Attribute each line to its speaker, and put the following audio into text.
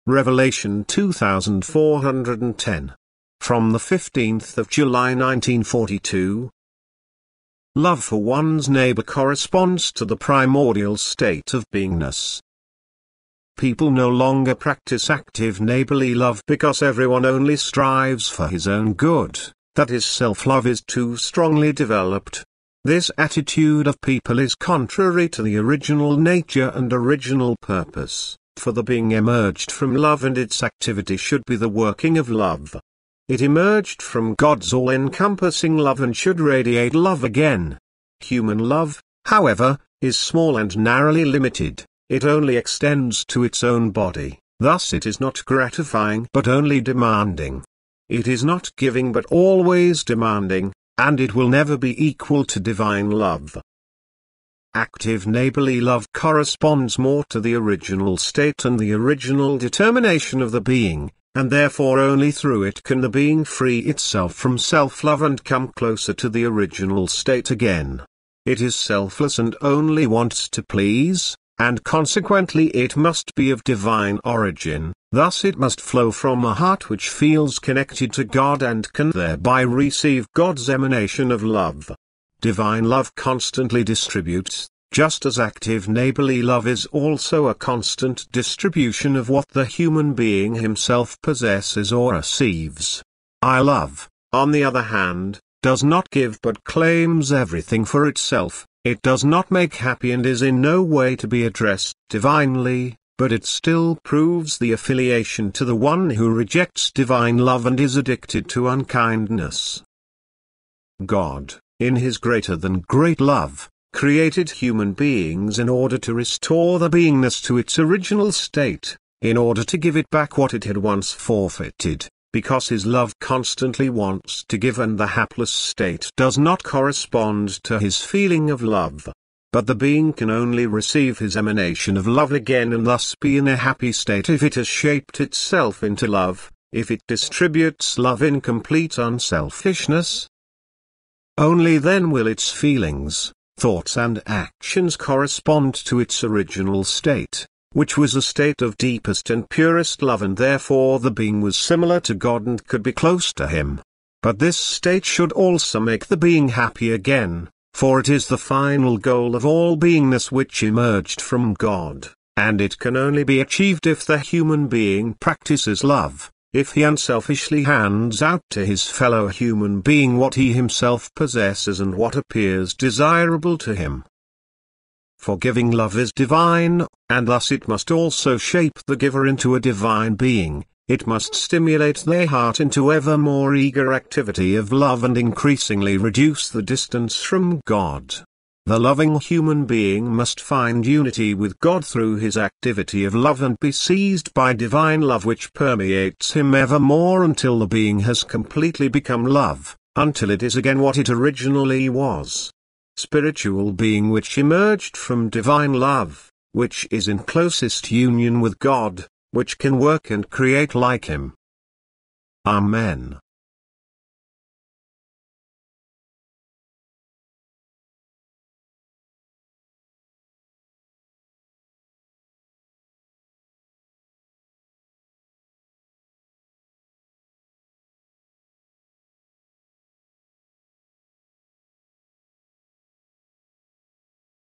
Speaker 1: Revelation 2410. From the 15th of July 1942. Love for one's neighbor corresponds to the primordial state of beingness. People no longer practice active neighborly love because everyone only strives for his own good, that is, self-love is too strongly developed. This attitude of people is contrary to the original nature and original purpose, for the being emerged from love and its activity should be the working of love. It emerged from God's all-encompassing love and should radiate love again. Human love, however, is small and narrowly limited. It only extends to its own body, thus it is not gratifying but only demanding. It is not giving but always demanding, and it will never be equal to divine love. Active neighborly love corresponds more to the original state and the original determination of the being, and therefore only through it can the being free itself from self-love and come closer to the original state again. It is selfless and only wants to please, and consequently it must be of divine origin, thus it must flow from a heart which feels connected to God and can thereby receive God's emanation of love. Divine love constantly distributes, just as active neighborly love is also a constant distribution of what the human being himself possesses or receives. I love, on the other hand, does not give but claims everything for itself. It does not make happy and is in no way to be addressed divinely, but it still proves the affiliation to the one who rejects divine love and is addicted to unkindness. God, in his greater than great love, created human beings in order to restore the beingness to its original state, in order to give it back what it had once forfeited, because his love constantly wants to give and the hapless state does not correspond to his feeling of love. But the being can only receive his emanation of love again and thus be in a happy state if it has shaped itself into love, if it distributes love in complete unselfishness. Only then will its feelings, thoughts and actions correspond to its original state, which was a state of deepest and purest love, and therefore the being was similar to God and could be close to him. But this state should also make the being happy again, for it is the final goal of all beingness which emerged from God, and it can only be achieved if the human being practices love, if he unselfishly hands out to his fellow human being what he himself possesses and what appears desirable to him. For giving love is divine, and thus it must also shape the giver into a divine being. It must stimulate their heart into ever more eager activity of love and increasingly reduce the distance from God. The loving human being must find unity with God through his activity of love and be seized by divine love which permeates him ever more until the being has completely become love, until it is again what it originally was. Spiritual being which emerged from divine love, which is in closest union with God, which can work and create like him. Amen.